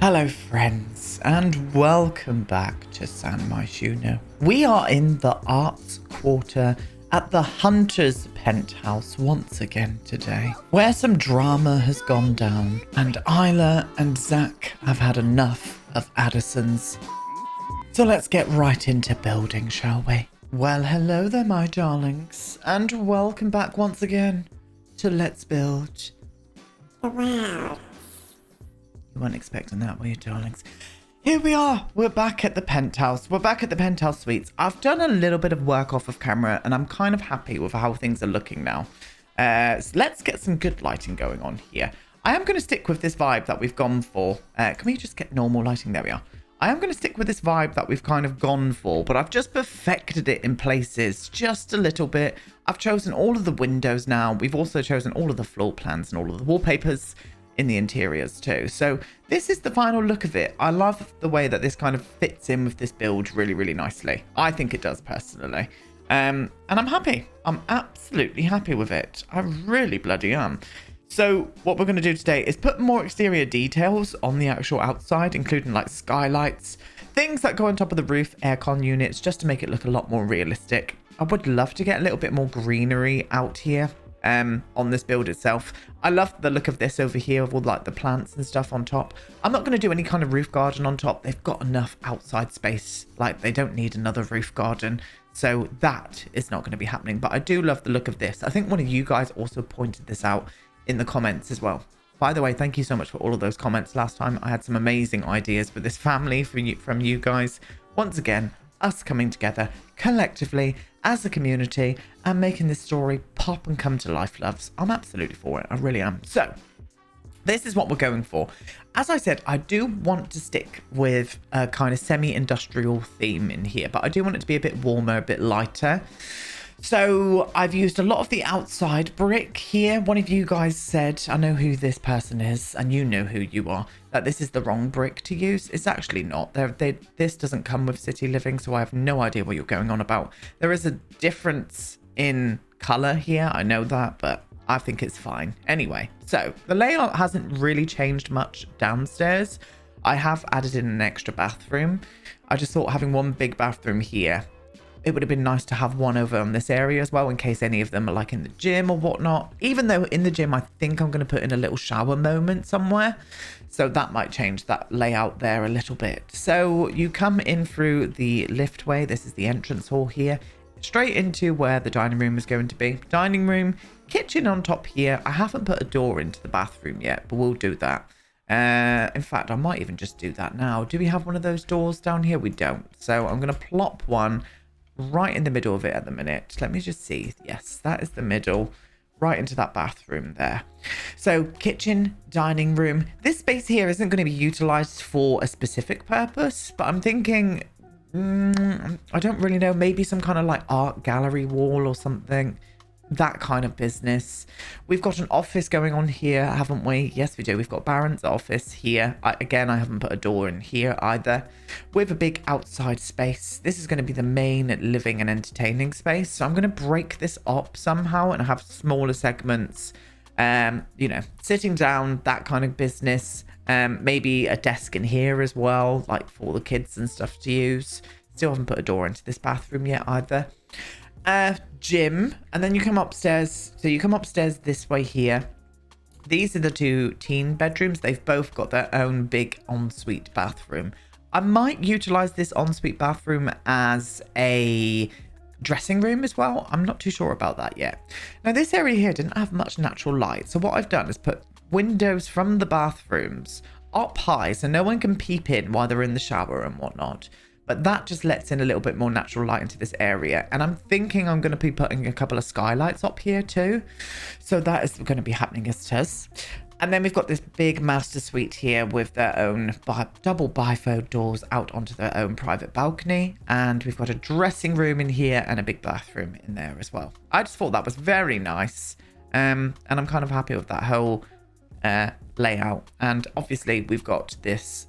Hello friends, and welcome back to Myshuno. We are in the arts quarter at the Hunter's Penthouse once again today, where some drama has gone down, and Isla and Zach have had enough of Addison's. So let's get right into building, shall we? Well, hello there, my darlings, and welcome back once again to Let's Build the World. You weren't expecting that, were you, darlings? Here we are. We're back at the penthouse. We're back at the penthouse suites. I've done a little bit of work off of camera, and I'm kind of happy with how things are looking now. So let's get some good lighting going on here. I am going to stick with this vibe that we've gone for. Can we just get normal lighting? There we are. I am going to stick with this vibe that we've kind of gone for, but I've just perfected it in places just a little bit. I've chosen all of the windows now. We've also chosen all of the floor plans and all of the wallpapers in the interiors too. So this is the final look of it. I love the way that this kind of fits in with this build really, really nicely. I think it does personally. And I'm happy. I'm absolutely happy with it. I really bloody am. So what we're going to do today is put more exterior details on the actual outside, including like skylights, things that go on top of the roof, aircon units, just to make it look a lot more realistic. I would love to get a little bit more greenery out here on this build itself. I love the look of this over here with all like the plants and stuff on top. I'm not going to do any kind of roof garden on top. They've got enough outside space. Like, they don't need another roof garden. So that is not going to be happening. But I do love the look of this. I think one of you guys also pointed this out in the comments as well. By the way, thank you so much for all of those comments last time. I had some amazing ideas for this family from you guys. Once again, us coming together collectively as a community and making this story pop and come to life, loves. I'm absolutely for it. I really am. So this is what we're going for. As I said, I do want to stick with a kind of semi-industrial theme in here, but I do want it to be a bit warmer, a bit lighter. So I've used a lot of the outside brick here. One of you guys said, I know who this person is, and you know who you are, that this is the wrong brick to use. It's actually not. This doesn't come with City Living, so I have no idea what you're going on about. There is a difference in color here. I know that, but I think it's fine. Anyway, so the layout hasn't really changed much downstairs. I have added in an extra bathroom. I just thought having one big bathroom here, it would have been nice to have one over on this area as well, in case any of them are like in the gym or whatnot. Even though in the gym, I think I'm going to put in a little shower moment somewhere. So that might change that layout there a little bit. So you come in through the liftway. This is the entrance hall here, straight into where the dining room is going to be. Dining room, kitchen on top here. I haven't put a door into the bathroom yet, but we'll do that. In fact, I might even just do that now. Do we have one of those doors down here? We don't. So I'm going to plop one right in the middle of it at the minute. Let me just see. Yes, that is the middle, right into that bathroom there. So kitchen, dining room. This space here isn't going to be utilized for a specific purpose, but I'm thinking, I don't really know, maybe some kind of like art gallery wall or something. That kind of business. We've got an office going on here, haven't we? Yes, we do. We've got Baron's office here. Again, I haven't put a door in here either. With a big outside space. This is going to be the main living and entertaining space. So I'm going to break this up somehow and have smaller segments. You know, sitting down, that kind of business. Maybe a desk in here as well, like for the kids and stuff to use. Still haven't put a door into this bathroom yet either. Gym, and then you come upstairs. So you come upstairs this way here. These are the two teen bedrooms. They've both got their own big ensuite bathroom. I might utilize this ensuite bathroom as a dressing room as well. I'm not too sure about that yet. Now, this area here didn't have much natural light, so what I've done is put windows from the bathrooms up high so no one can peep in while they're in the shower and whatnot. But that just lets in a little bit more natural light into this area. And I'm thinking I'm going to be putting a couple of skylights up here too. So that is going to be happening as it is. And then we've got this big master suite here with their own double bifold doors out onto their own private balcony. And we've got a dressing room in here and a big bathroom in there as well. I just thought that was very nice. And I'm kind of happy with that whole layout. And obviously we've got this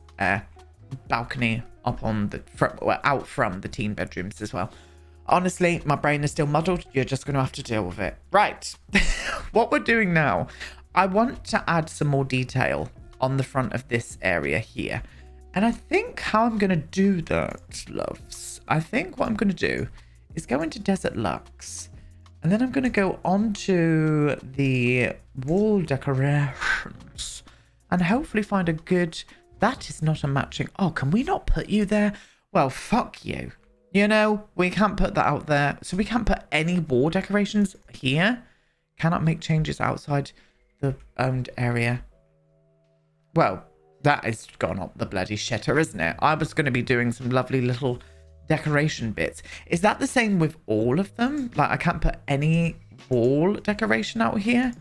balcony up on the front, well, out from the teen bedrooms as well. Honestly, my brain is still muddled. You're just going to have to deal with it. Right. What we're doing now, I want to add some more detail on the front of this area here. And I think how I'm going to do that, loves, I think what I'm going to do is go into Desert Lux. And then I'm going to go onto the wall decorations and hopefully find a good... That is not a matching... Oh, can we not put you there? Well, fuck you. You know, we can't put that out there. So we can't put any wall decorations here. Cannot make changes outside the owned area. Well, that has gone up the bloody shitter, isn't it? I was going to be doing some lovely little decoration bits. Is that the same with all of them? Like, I can't put any wall decoration out here?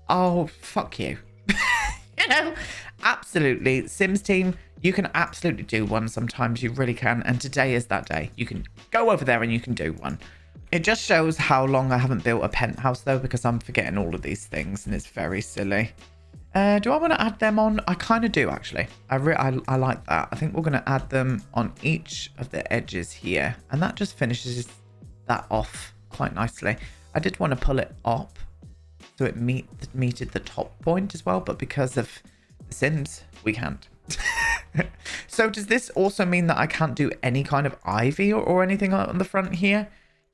Oh, fuck you. You know, absolutely. Sims team, you can absolutely do one sometimes. You really can. And today is that day. You can go over there and you can do one. It just shows how long I haven't built a penthouse, though, because I'm forgetting all of these things, and it's very silly. Do I want to add them on? I kind of do, actually. I like that. I think we're going to add them on each of the edges here, and that just finishes that off quite nicely. I did want to pull it up so it meted the top point as well, but because of the Sims, we can't. So does this also mean that I can't do any kind of ivy or anything on the front here?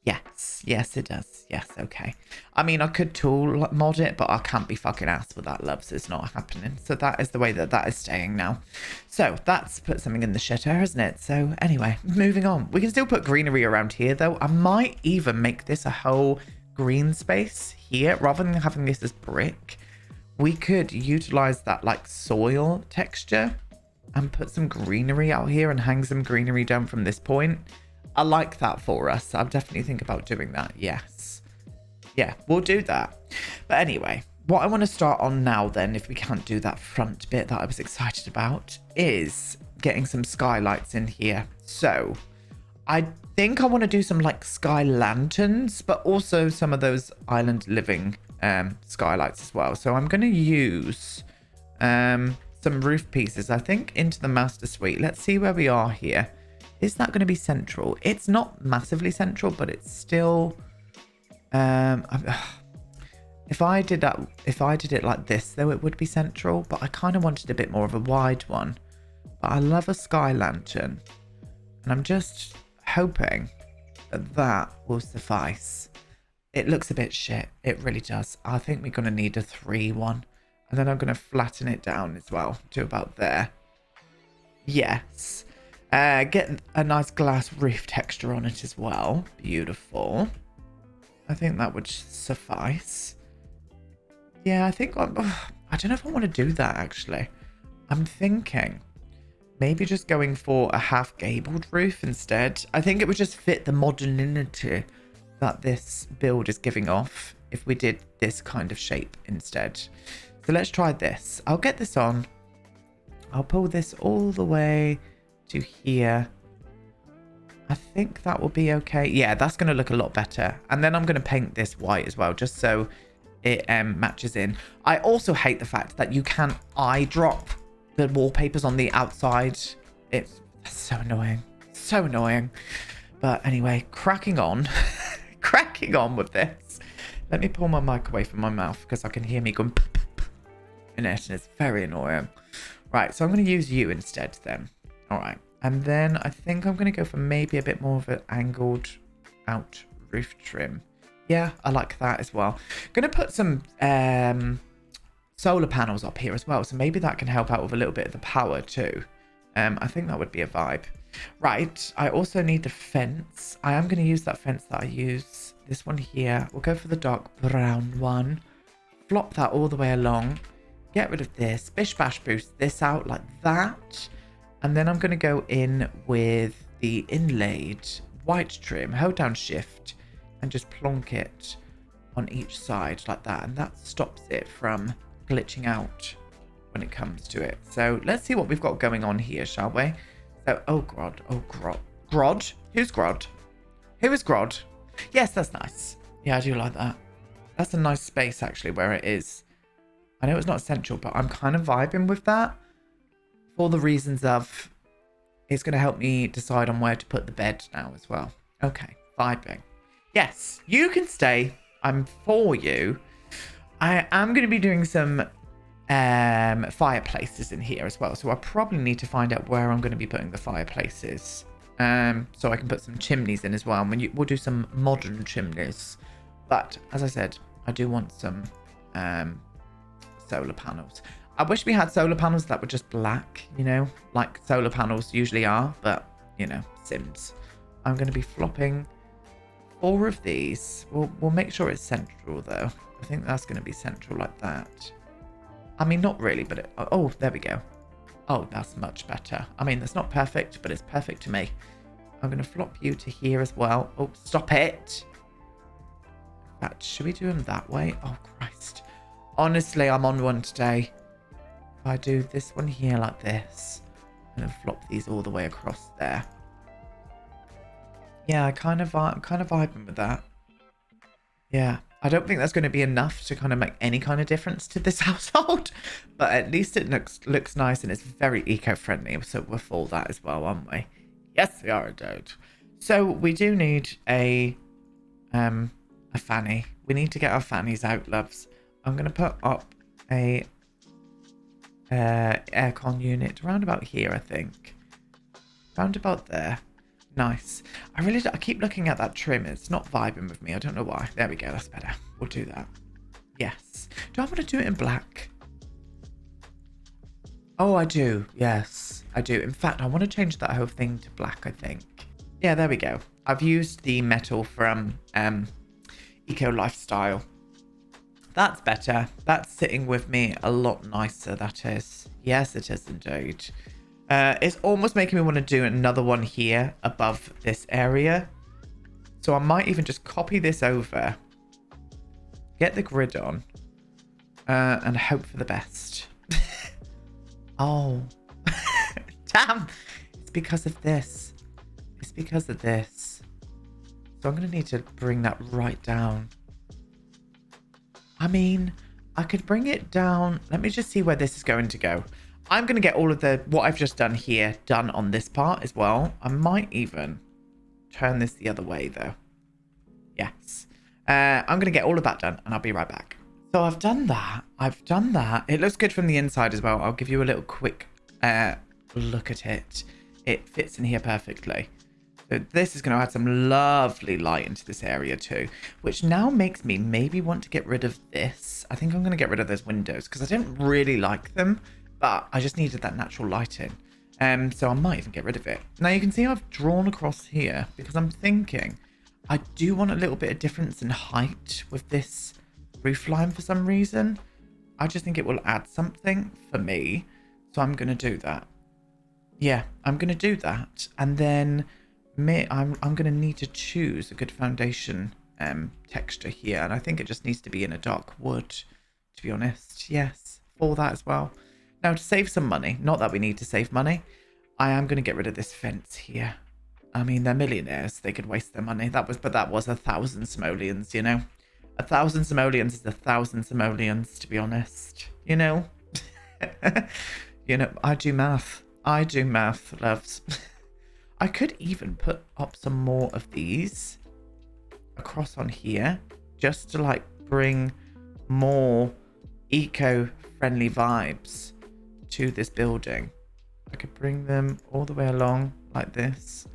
Yes, it does. Yes, okay. I mean, I could tool mod it, but I can't be fucking asked with that, loves. It's not happening. So that is the way that is staying now. So that's put something in the shitter, hasn't it? So anyway, moving on. We can still put greenery around here, though. I might even make this a whole green space here, rather than having this as brick. We could utilize that like soil texture and put some greenery out here and hang some greenery down from this point. I like that for us. I'll definitely think about doing that. Yes. Yeah, we'll do that. But anyway, what I want to start on now then, if we can't do that front bit that I was excited about, is getting some skylights in here. So I think I want to do some like sky lanterns, but also some of those island living skylights as well. So I'm going to use some roof pieces, I think, into the master suite. Let's see where we are here. Is that going to be central? It's not massively central, but it's still... if I did it like this, though, it would be central, but I kind of wanted a bit more of a wide one. But I love a sky lantern, and I'm just hoping that that will suffice. It looks a bit shit. It really does. I think we're going to need a 3 one, and then I'm going to flatten it down as well to about there. Yes. Get a nice glass roof texture on it as well. Beautiful. I think that would suffice. Yeah, I think... I don't know if I want to do that, actually. I'm thinking maybe just going for a half-gabled roof instead. I think it would just fit the modernity that this build is giving off if we did this kind of shape instead. So let's try this. I'll get this on. I'll pull this all the way to here. I think that will be okay. Yeah, that's going to look a lot better. And then I'm going to paint this white as well, just so it matches in. I also hate the fact that you can't eye drop the wallpapers on the outside. It's so annoying. So annoying. But anyway, cracking on. Cracking on with this. Let me pull my mic away from my mouth because I can hear me going in it, and it's very annoying. Right, so I'm going to use you instead then. All right, and then I think I'm going to go for maybe a bit more of an angled out roof trim. Yeah, I like that as well. Going to put some solar panels up here as well, so maybe that can help out with a little bit of the power too. I think that would be a vibe. Right, I also need the fence. I am going to use that fence that I use. This one here. We'll go for the dark brown one. Flop that all the way along. Get rid of this. Bish bash boost this out like that. And then I'm going to go in with the inlaid white trim. Hold down shift and just plonk it on each side like that. And that stops it from glitching out when it comes to it. So let's see what we've got going on here, shall we? So, oh, Grod. Oh, Grod. Grod? Who's Grod? Who is Grod? Yes, that's nice. Yeah, I do like that. That's a nice space, actually, where it is. I know it's not essential, but I'm kind of vibing with that. For the reasons of, it's going to help me decide on where to put the bed now as well. Okay, vibing. Yes, you can stay. I'm for you. I am going to be doing some fireplaces in here as well. So I probably need to find out where I'm going to be putting the fireplaces. So I can put some chimneys in as well. And we'll do some modern chimneys. But as I said, I do want some solar panels. I wish we had solar panels that were just black, you know, like solar panels usually are. But, you know, Sims. I'm going to be flopping 4 of these. We'll make sure it's central, though. I think that's going to be central like that. I mean, not really, but... oh, there we go. Oh, that's much better. I mean, that's not perfect, but it's perfect to me. I'm going to flop you to here as well. Oh, stop it. In fact, should we do them that way? Oh, Christ. Honestly, I'm on one today. If I do this one here like this, and then flop these all the way across there. Yeah, I'm kind of vibing with that. Yeah. I don't think that's going to be enough to kind of make any kind of difference to this household, but at least it looks nice and it's very eco-friendly. So we're for that as well, aren't we? Yes, we are, dude. So we do need a fanny. We need to get our fannies out, loves. I'm going to put up a aircon unit round about here, I think. Round about there. Nice. I keep looking at that trim. It's not vibing with me. I don't know why. There we go. That's better. We'll do that. Yes. Do I want to do it in black? Oh, I do. Yes, I do. In fact, I want to change that whole thing to black, I think. Yeah, there we go. I've used the metal from Eco Lifestyle. That's better. That's sitting with me a lot nicer, that is. Yes, it is indeed. It's almost making me want to do another one here above this area. So I might even just copy this over, get the grid on, and hope for the best. Oh, damn. It's because of this. It's because of this. So I'm going to need to bring that right down. I mean, I could bring it down. Let me just see where this is going to go. I'm going to get all of what I've just done here done on this part as well. I might even turn this the other way, though. Yes. I'm going to get all of that done, and I'll be right back. So I've done that. It looks good from the inside as well. I'll give you a little quick look at it. It fits in here perfectly. So this is going to add some lovely light into this area too, which now makes me maybe want to get rid of this. I think I'm going to get rid of those windows because I don't really like them. But I just needed that natural light in. So I might even get rid of it. Now you can see I've drawn across here because I'm thinking I do want a little bit of difference in height with this roof line for some reason. I just think it will add something for me. So I'm going to do that. Yeah, I'm going to do that. And then I'm going to need to choose a good foundation texture here. And I think it just needs to be in a dark wood, to be honest. Yes, for that as well. Now, to save some money, not that we need to save money, I am going to get rid of this fence here. I mean, they're millionaires. They could waste their money. But that was 1,000 simoleons, you know? 1,000 simoleons is 1,000 simoleons, to be honest. You know? You know, I do math. Loves. I could even put up some more of these across on here, just to, like, bring more eco-friendly vibes to this building. I could bring them all the way along like this.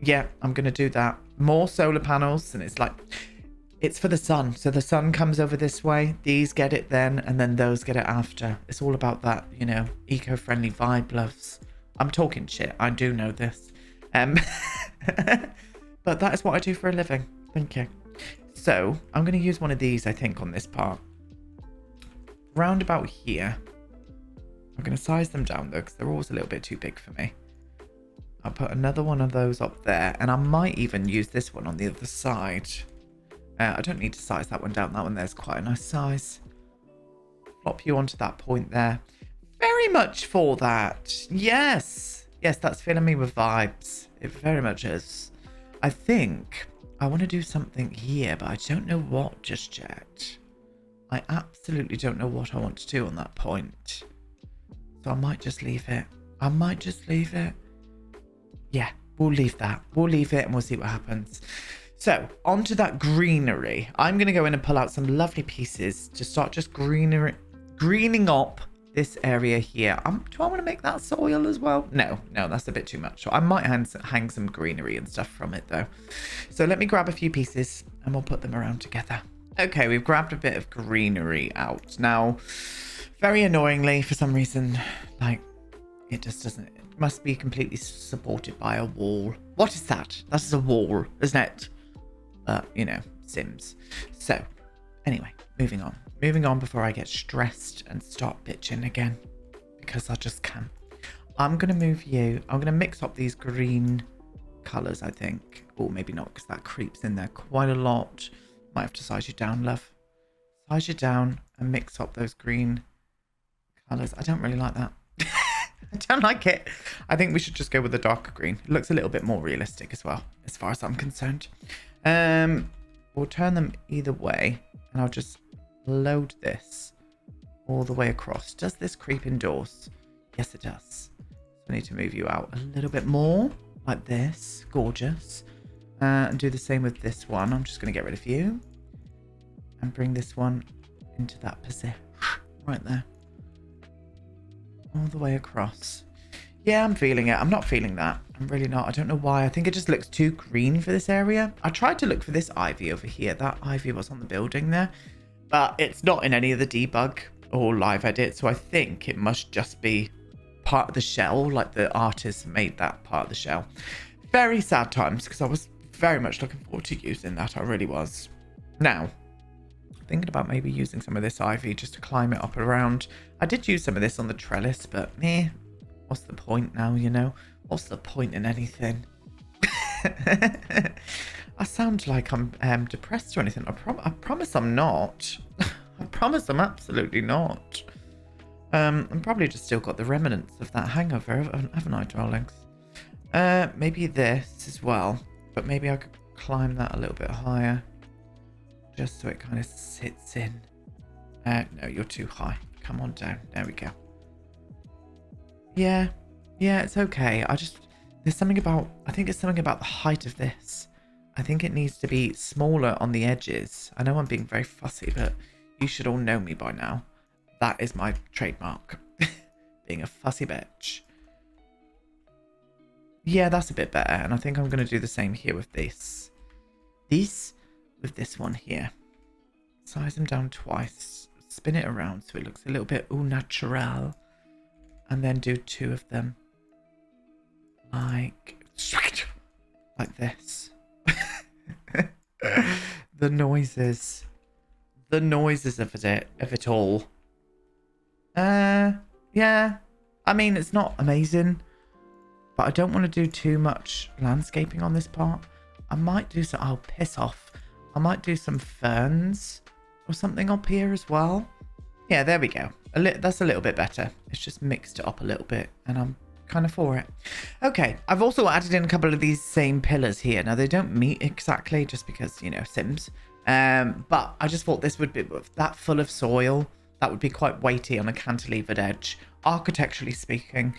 Yeah, I'm going to do that. More solar panels, and it's like, it's for the sun. So the sun comes over this way, these get it then, and then those get it after. It's all about that, you know, eco-friendly vibe, loves. I'm talking shit. I do know this. But that is what I do for a living. Thank you. So I'm going to use one of these, I think, on this part. Round about here. I'm going to size them down, though, because they're always a little bit too big for me. I'll put another one of those up there, and I might even use this one on the other side. I don't need to size that one down. That one there's quite a nice size. Flop you onto that point there. Very much for that. Yes. Yes, that's filling me with vibes. It very much is. I think I want to do something here, but I don't know what just yet. I absolutely don't know what I want to do on that point. So I might just leave it. Yeah, we'll leave that. We'll leave it and we'll see what happens. So onto that greenery. I'm going to go in and pull out some lovely pieces to start just greening up this area here. Do I want to make that soil as well? No, that's a bit too much. So I might hang some greenery and stuff from it though. So let me grab a few pieces and we'll put them around together. Okay, we've grabbed a bit of greenery out. Now, very annoyingly, for some reason, like, it just doesn't, it must be completely supported by a wall. What is that? That is a wall, isn't it? You know, Sims. So, anyway, moving on. Moving on before I get stressed and start bitching again. Because I just can. I'm going to move you. I'm going to mix up these green colours, I think. Or maybe not, because that creeps in there quite a lot. Might have to size you down, love. Size you down and mix up those green colours. I don't really like that. I don't like it. I think we should just go with the darker green. It looks a little bit more realistic as well, as far as I'm concerned. We'll turn them either way, and I'll just load this all the way across. Does this creep indoors? Yes, it does. So I need to move you out a little bit more, like this. Gorgeous. And do the same with this one. I'm just going to get rid of you and bring this one into that position right there. All the way across. Yeah, I'm feeling it. I'm not feeling that. I'm really not. I don't know why. I think it just looks too green for this area. I tried to look for this ivy over here. That ivy was on the building there, but it's not in any of the debug or live edit. So I think it must just be part of the shell, like the artist made that part of the shell. Very sad times, because I was very much looking forward to using that. I really was. Now, thinking about maybe using some of this ivy just to climb it up and around. I did use some of this on the trellis, but what's the point now, you know? What's the point in anything? I sound like I'm depressed or anything. I promise I'm not. I promise I'm absolutely not. I'm probably just still got the remnants of that hangover, haven't I, darlings? Maybe this as well. But maybe I could climb that a little bit higher. Just so it kind of sits in. No, you're too high. Come on down. There we go. Yeah, it's okay. There's something about, I think it's something about the height of this. I think it needs to be smaller on the edges. I know I'm being very fussy, but you should all know me by now. That is my trademark. Being a fussy bitch. Yeah, that's a bit better. And I think I'm going to do the same here with this. With this one here. Size them down twice. Spin it around so it looks a little bit au natural. And then do two of them. Like this. The noises. The noises of it all. Yeah. I mean, it's not amazing. But I don't want to do too much landscaping on this part. I might do some... Oh, piss off. I might do some ferns or something up here as well. Yeah, there we go. That's a little bit better. It's just mixed it up a little bit and I'm kind of for it. Okay, I've also added in a couple of these same pillars here. Now, they don't meet exactly just because, you know, Sims. But I just thought this would be that full of soil. That would be quite weighty on a cantilevered edge. Architecturally speaking,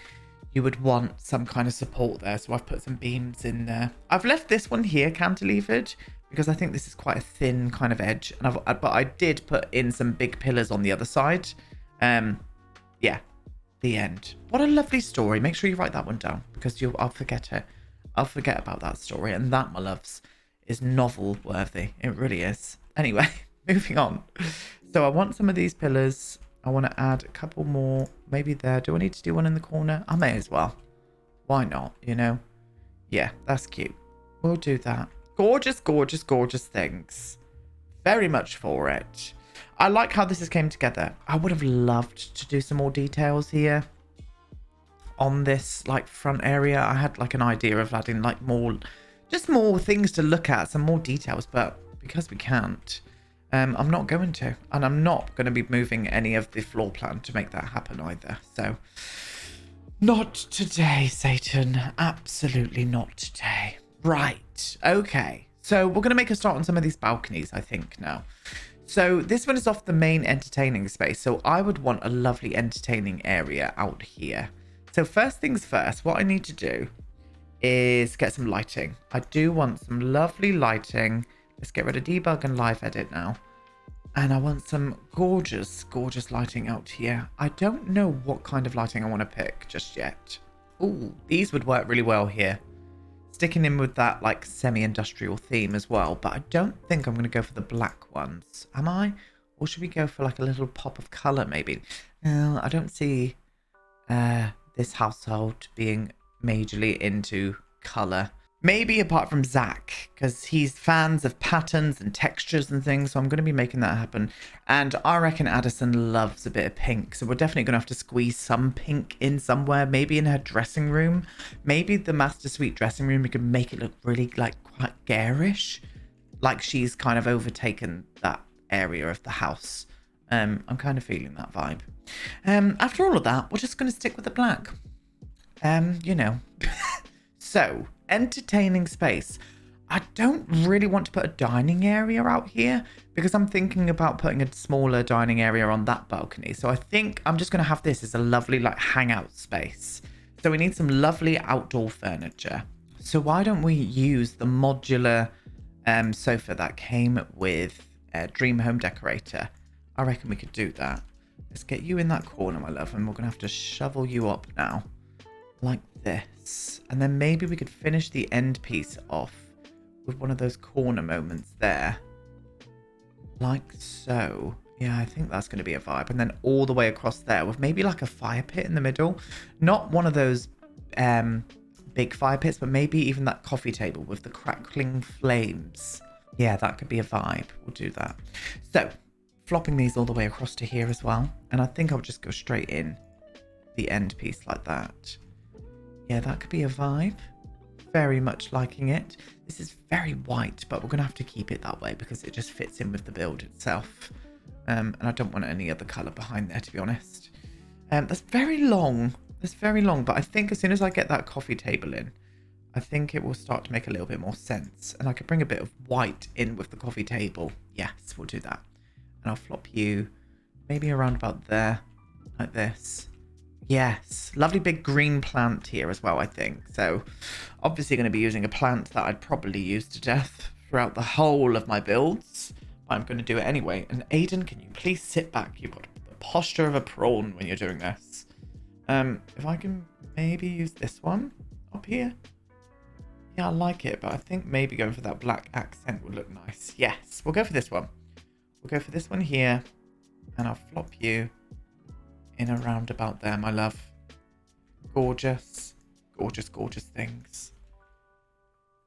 you would want some kind of support there. So I've put some beams in there. I've left this one here cantilevered because I think this is quite a thin kind of edge. But I did put in some big pillars on the other side. Yeah, the end. What a lovely story. Make sure you write that one down because I'll forget it. I'll forget about that story. And that, my loves, is novel worthy. It really is. Anyway, moving on. So I want some of these pillars. I want to add a couple more. Maybe there. Do I need to do one in the corner? I may as well. Why not, you know? Yeah, that's cute. We'll do that. Gorgeous, gorgeous, gorgeous things. Very much for it. I like how this has came together. I would have loved to do some more details here on this like front area. I had like an idea of adding like more things to look at, some more details, but because we can't, I'm not going to, and I'm not going to be moving any of the floor plan to make that happen either. So not today, Satan. Absolutely not today. Right. Okay. So we're going to make a start on some of these balconies, I think, now. So this one is off the main entertaining space. So I would want a lovely entertaining area out here. So first things first, what I need to do is get some lighting. I do want some lovely lighting. Let's get rid of debug and live edit now. And I want some gorgeous, gorgeous lighting out here. I don't know what kind of lighting I want to pick just yet. Ooh, these would work really well here. Sticking in with that like semi-industrial theme as well. But I don't think I'm going to go for the black ones. Am I? Or should we go for like a little pop of colour maybe? No, I don't see this household being majorly into colour. Maybe apart from Zach, because he's fans of patterns and textures and things, so I'm going to be making that happen. And I reckon Addison loves a bit of pink, so we're definitely going to have to squeeze some pink in somewhere, maybe in her dressing room. Maybe the master suite dressing room, we could make it look really like quite garish, like she's kind of overtaken that area of the house. I'm kind of feeling that vibe. After all of that, we're just going to stick with the black. You know. So, entertaining space. I don't really want to put a dining area out here because I'm thinking about putting a smaller dining area on that balcony. So I think I'm just going to have this as a lovely like hangout space. So we need some lovely outdoor furniture. So why don't we use the modular sofa that came with Dream Home Decorator? I reckon we could do that. Let's get you in that corner, my love, and we're going to have to shovel you up now. Like this. And then maybe we could finish the end piece off with one of those corner moments there. Like so. Yeah, I think that's going to be a vibe. And then all the way across there with maybe like a fire pit in the middle. Not one of those big fire pits, but maybe even that coffee table with the crackling flames. Yeah, that could be a vibe. We'll do that. So, flopping these all the way across to here as well. And I think I'll just go straight in the end piece like that. Yeah, that could be a vibe. Very much liking it. This is very white, but we're going to have to keep it that way because it just fits in with the build itself. And I don't want any other colour behind there, to be honest. That's very long. That's very long, but I think as soon as I get that coffee table in, I think it will start to make a little bit more sense. And I could bring a bit of white in with the coffee table. Yes, we'll do that. And I'll flop you maybe around about there, like this. Yes, lovely big green plant here as well, I think. So obviously going to be using a plant that I'd probably use to death throughout the whole of my builds. But I'm going to do it anyway. And Aiden, can you please sit back? You've got the posture of a prawn when you're doing this. If I can maybe use this one up here. Yeah, I like it, but I think maybe going for that black accent would look nice. Yes, we'll go for this one. We'll go for this one here. And I'll flop you in around about there, my love. Gorgeous. Gorgeous, gorgeous things.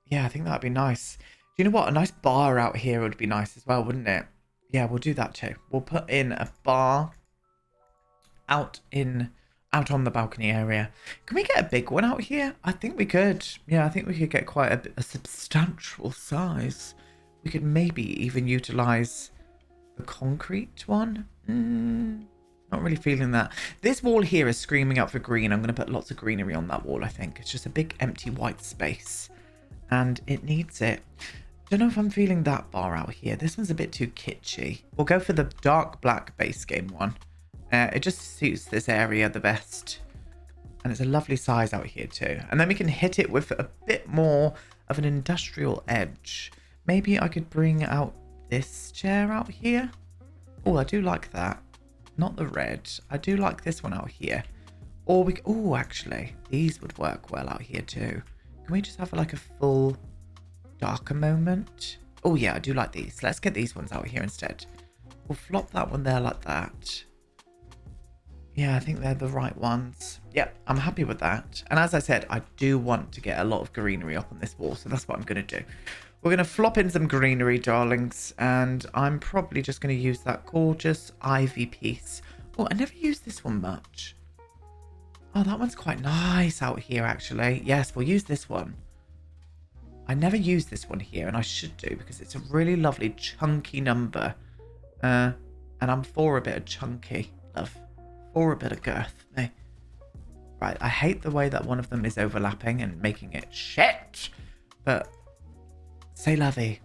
Yeah, I think that'd be nice. Do you know what? A nice bar out here would be nice as well, wouldn't it? Yeah, we'll do that too. We'll put in a bar out on the balcony area. Can we get a big one out here? I think we could. Yeah, I think we could get quite a substantial size. We could maybe even utilize the concrete one. Not really feeling that. This wall here is screaming out for green. I'm going to put lots of greenery on that wall, I think. It's just a big empty white space. And it needs it. Don't know if I'm feeling that bar out here. This one's a bit too kitschy. We'll go for the dark black base game one. It just suits this area the best. And it's a lovely size out here too. And then we can hit it with a bit more of an industrial edge. Maybe I could bring out this chair out here. Oh, I do like that. Not the red. I do like this one out here. Or we... Oh, actually, these would work well out here too. Can we just have like a full darker moment? Oh, yeah, I do like these. Let's get these ones out here instead. We'll flop that one there like that. Yeah, I think they're the right ones. Yep, I'm happy with that. And as I said, I do want to get a lot of greenery up on this wall. So that's what I'm going to do. We're going to flop in some greenery, darlings. And I'm probably just going to use that gorgeous ivy piece. Oh, I never used this one much. Oh, that one's quite nice out here, actually. Yes, we'll use this one. I never used this one here, and I should do because it's a really lovely chunky number. And I'm for a bit of chunky, love. For a bit of girth. No. Right, I hate the way that one of them is overlapping and making it shit. But, c'est la vie.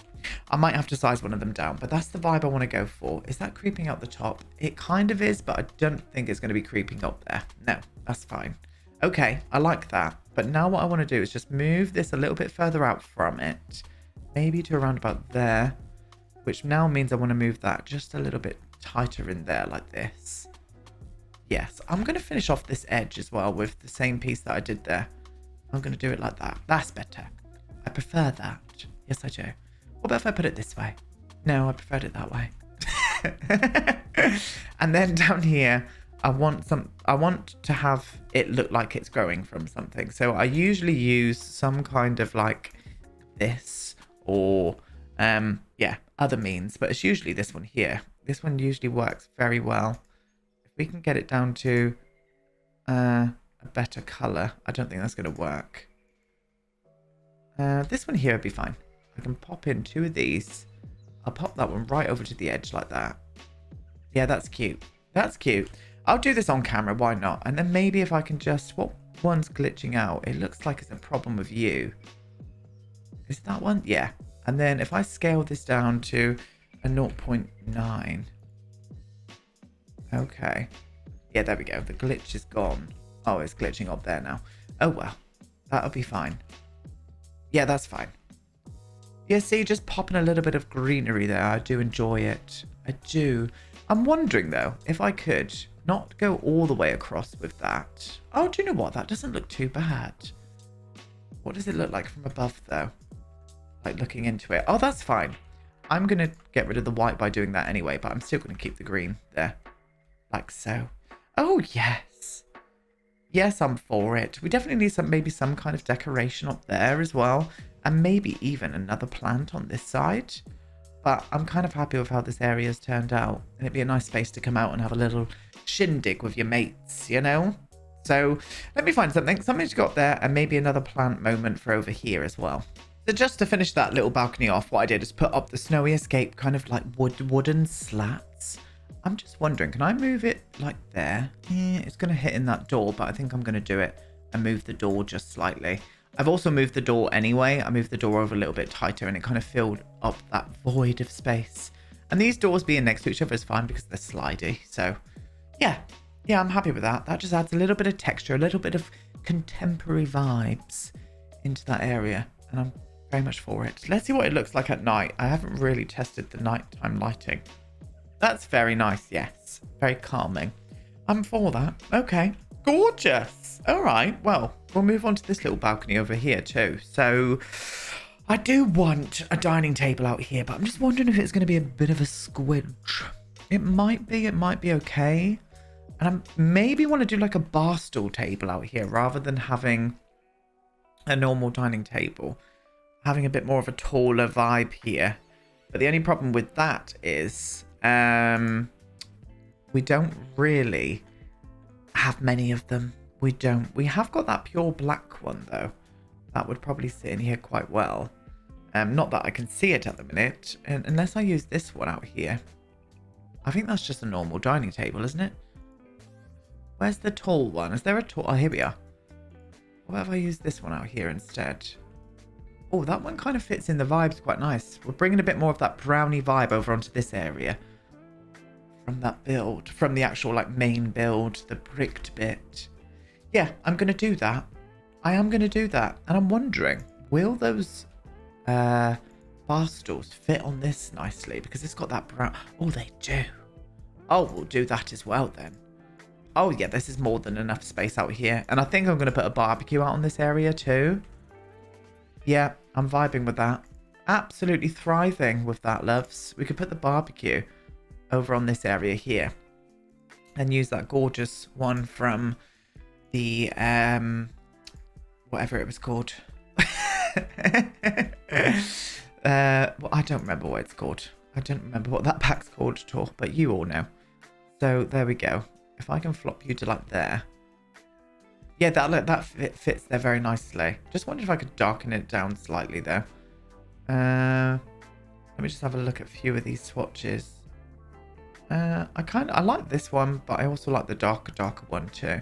I might have to size one of them down, but that's the vibe I want to go for. Is that creeping out the top? It kind of is, but I don't think it's going to be creeping up there. No, that's fine. Okay, I like that. But now what I want to do is just move this a little bit further out from it. Maybe to around about there. Which now means I want to move that just a little bit tighter in there like this. Yes, I'm going to finish off this edge as well with the same piece that I did there. I'm going to do it like that. That's better. I prefer that. Yes, I do. What about if I put it this way? No, I preferred it that way. And then down here, I want to have it look like it's growing from something. So I usually use some kind of like this or yeah, other means, but it's usually this one here. This one usually works very well. If we can get it down to a better color, I don't think that's going to work. This one here would be fine. I can pop in 2 of these. I'll pop that one right over to the edge like that. Yeah, that's cute. That's cute. I'll do this on camera, why not? And then maybe if I can just... What one's glitching out? It looks like it's a problem with you. Is that one? Yeah. And then if I scale this down to a 0.9. Okay. Yeah, there we go. The glitch is gone. Oh, it's glitching up there now. Oh, well. That'll be fine. Yeah, that's fine. Yeah, see, just popping a little bit of greenery there. I do enjoy it. I do. I'm wondering, though, if I could not go all the way across with that. Oh, do you know what? That doesn't look too bad. What does it look like from above, though? Like, looking into it. Oh, that's fine. I'm going to get rid of the white by doing that anyway, but I'm still going to keep the green there. Like so. Oh, yes. Yes, I'm for it. We definitely need maybe some kind of decoration up there as well. And maybe even another plant on this side. But I'm kind of happy with how this area has turned out. And it'd be a nice space to come out and have a little shindig with your mates, you know? So let me find something to go up there, and maybe another plant moment for over here as well. So just to finish that little balcony off, what I did is put up the snowy escape kind of like wooden slats. I'm just wondering, can I move it like there? Yeah, it's going to hit in that door, but I think I'm going to do it and move the door just slightly. I've also moved the door anyway. I moved the door over a little bit tighter and it kind of filled up that void of space. And these doors being next to each other is fine because they're slidey. So yeah, I'm happy with that. That just adds a little bit of texture, a little bit of contemporary vibes into that area. And I'm very much for it. Let's see what it looks like at night. I haven't really tested the nighttime lighting. That's very nice, yes. Very calming. I'm for that. Okay. Gorgeous. All right. Well, we'll move on to this little balcony over here too. So I do want a dining table out here, but I'm just wondering if it's going to be a bit of a squidge. It might be okay. And I maybe want to do like a bar stool table out here rather than having a normal dining table. Having a bit more of a taller vibe here. But the only problem with that is we don't really have many of them. We don't. We have got that pure black one though. That would probably sit in here quite well. Not that I can see it at the minute, and unless I use this one out here. I think that's just a normal dining table, isn't it? Where's the tall one? Is there a tall? Oh, here we are. What if I use this one out here instead? Oh, that one kind of fits in the vibes quite nice. We're bringing a bit more of that brownie vibe over onto this area. From that build. From the actual like main build. The bricked bit. Yeah, I'm going to do that. I am going to do that. And I'm wondering, will those bar stools fit on this nicely? Because it's got that brown... Oh, they do. Oh, we'll do that as well then. Oh, yeah, this is more than enough space out here. And I think I'm going to put a barbecue out on this area too. Yeah, I'm vibing with that. Absolutely thriving with that, loves. We could put the barbecue over on this area here. And use that gorgeous one from the, whatever it was called. Well, I don't remember what it's called. I don't remember what that pack's called at all, but you all know. So there we go. If I can flop you to like there. Yeah, that fits there very nicely. Just wondered if I could darken it down slightly there. Let me just have a look at a few of these swatches. I like this one, but I also like the darker one too.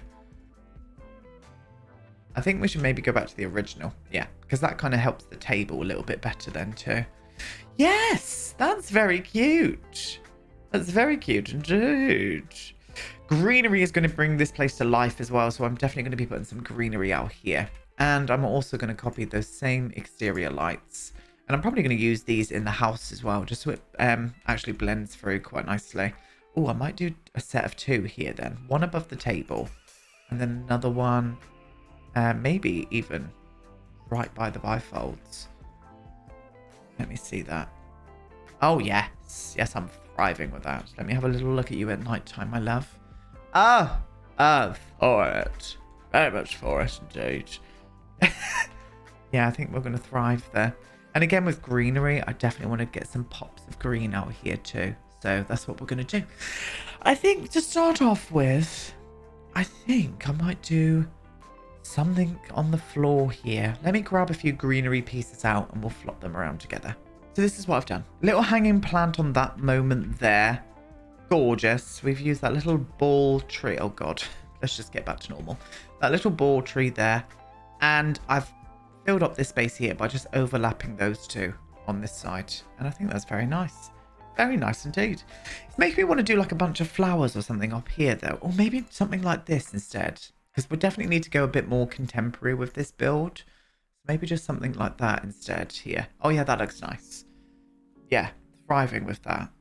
I think we should maybe go back to the original. Yeah, because that kind of helps the table a little bit better then too. Yes, that's very cute. That's very cute indeed. Greenery is going to bring this place to life as well, so I'm definitely going to be putting some greenery out here. And I'm also going to copy those same exterior lights. And I'm probably going to use these in the house as well, just so it actually blends through quite nicely. Oh, I might do a set of 2 here then. One above the table. And then another one, maybe even right by the bifolds. Let me see that. Oh, yes. Yes, I'm thriving with that. Let me have a little look at you at night time, my love. Oh, for it. Very much for it, indeed. Yeah, I think we're going to thrive there. And again, with greenery, I definitely want to get some pops of green out here too. So that's what we're going to do. I think to start off with, I think I might do something on the floor here. Let me grab a few greenery pieces out and we'll flop them around together. So this is what I've done. Little hanging plant on that moment there. Gorgeous. We've used that little ball tree. Oh, God. Let's just get back to normal. That little ball tree there. And I've filled up this space here by just overlapping those 2 on this side. And I think that's very nice. Very nice indeed. It's making me want to do like a bunch of flowers or something up here though. Or maybe something like this instead. Because we definitely need to go a bit more contemporary with this build. So maybe just something like that instead here. Oh yeah, that looks nice. Yeah, thriving with that.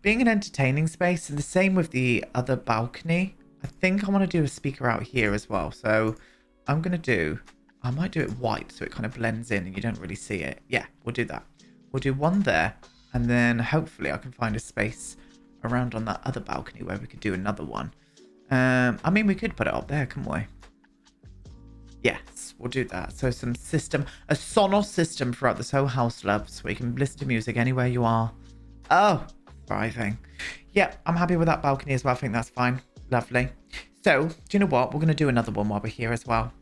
Being an entertaining space, and the same with the other balcony. I think I want to do a speaker out here as well. So I'm going to do, I might do it white so it kind of blends in and you don't really see it. Yeah, we'll do that. We'll do one there, and then hopefully I can find a space around on that other balcony where we could do another one. I mean, we could put it up there, couldn't we? Yes, we'll do that. So some system, a Sonos system throughout this whole house, loves, where you can listen to music anywhere you are. Oh, thriving. Yeah, I'm happy with that balcony as well. I think that's fine. Lovely. So, do you know what? We're going to do another one while we're here as well.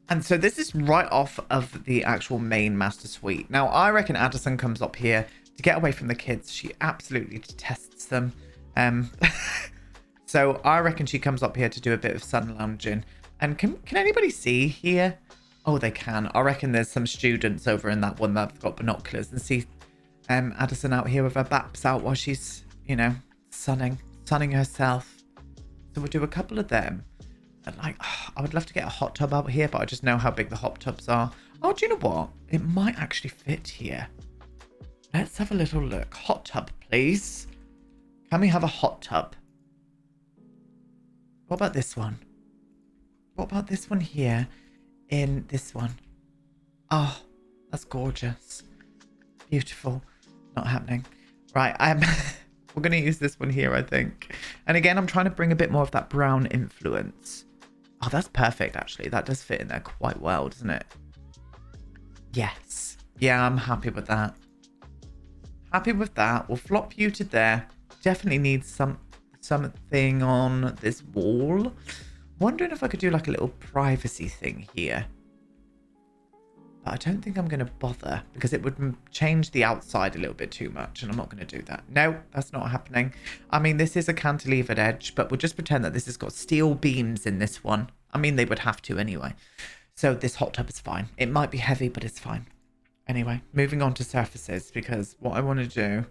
And so this is right off of the actual main master suite. Now, I reckon Addison comes up here to get away from the kids. She absolutely detests them. So I reckon she comes up here to do a bit of sun lounging. And can anybody see here? Oh, they can. I reckon there's some students over in that one that have got binoculars and see Addison out here with her baps out while she's, you know, sunning herself. So we'll do a couple of them. And like, I would love to get a hot tub out here, but I just know how big the hot tubs are. Oh, do you know what? It might actually fit here. Let's have a little look. Hot tub, please. Can we have a hot tub? What about this one? What about this one here in this one? Oh, that's gorgeous. Beautiful. Not happening. Right, we're going to use this one here, I think. And again, I'm trying to bring a bit more of that brown influence. Oh, that's perfect, actually. That does fit in there quite well, doesn't it? Yes. Yeah, I'm happy with that. Happy with that. We'll flop you to there. Definitely need something on this wall. Wondering if I could do like a little privacy thing here. But I don't think I'm going to bother because it would change the outside a little bit too much. And I'm not going to do that. No, that's not happening. I mean, this is a cantilevered edge, but we'll just pretend that this has got steel beams in this one. I mean, they would have to anyway. So this hot tub is fine. It might be heavy, but it's fine. Anyway, moving on to surfaces, because what I want to do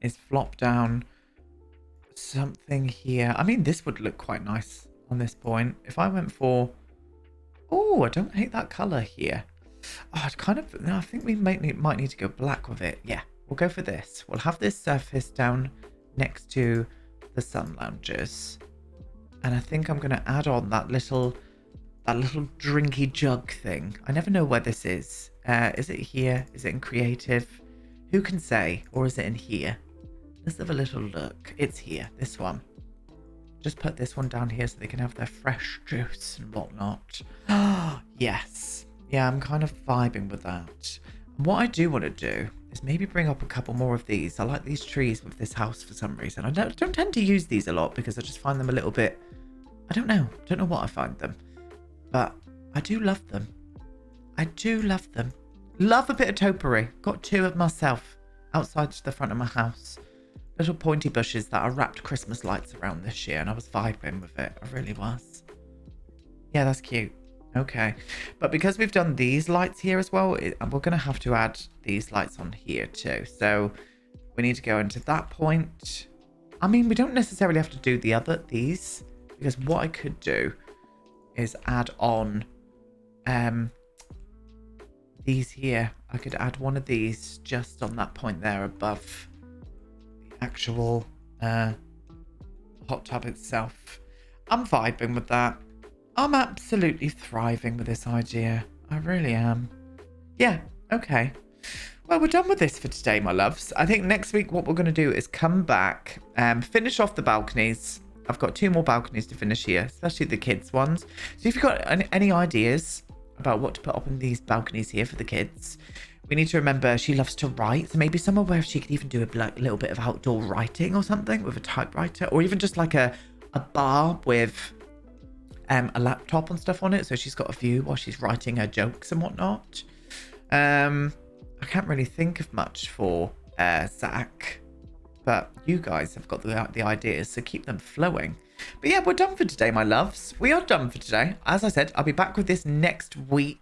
is flop down something here. I mean, this would look quite nice on this point. If I went for... Oh, I don't hate that color here. Oh, I'd kind of... No, I think we might need to go black with it. Yeah, we'll go for this. We'll have this surface down next to the sun loungers. And I think I'm going to add on that little drinky jug thing. I never know where this is. Is it here? Is it in creative? Who can say? Or is it in here? Let's have a little look. It's here. This one. Just put this one down here so they can have their fresh juice and whatnot. Yes. Yeah, I'm kind of vibing with that. What I do want to do is maybe bring up a couple more of these. I like these trees with this house for some reason. I don't tend to use these a lot because I just find them a little bit... I don't know. Don't know what I find them. But I do love them. I do love them. Love a bit of topiary. Got 2 of myself outside the front of my house. Little pointy bushes that I wrapped Christmas lights around this year, and I was vibing with it. I really was. Yeah, that's cute. Okay. But because we've done these lights here as well, we're going to have to add these lights on here too. So we need to go into that point. I mean, we don't necessarily have to do these, because what I could do is add on these here. I could add one of these just on that point there above the actual hot tub itself. I'm vibing with that. I'm absolutely thriving with this idea. I really am. Yeah, okay. Well, we're done with this for today, my loves. I think next week what we're going to do is come back and finish off the balconies. I've got 2 more balconies to finish here, especially the kids' ones. So if you've got any ideas about what to put up in these balconies here for the kids, we need to remember she loves to write. So maybe somewhere where she could even do a little bit of outdoor writing or something with a typewriter, or even just like a bar with a laptop and stuff on it. So she's got a view while she's writing her jokes and whatnot. I can't really think of much for Zach, but you guys have got the ideas, so keep them flowing. But yeah, we're done for today, my loves. We are done for today. As I said, I'll be back with this next week.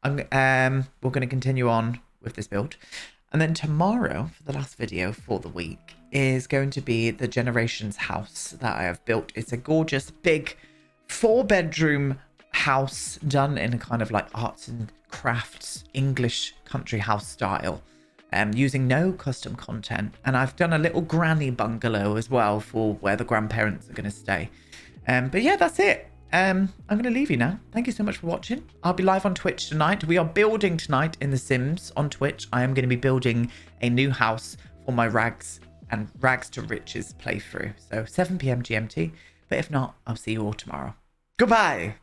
We're going to continue on with this build. And then tomorrow, for the last video for the week, is going to be the Generations house that I have built. It's a gorgeous, big 4-bedroom house done in a kind of like arts and crafts English country house style, using no custom content. And I've done a little granny bungalow as well for where the grandparents are going to stay. But yeah, that's it. I'm going to leave you now. Thank you so much for watching. I'll be live on Twitch tonight. We are building tonight in The Sims on Twitch. I am going to be building a new house for my Rags to Riches playthrough. So 7 p.m. GMT. But if not, I'll see you all tomorrow. Goodbye.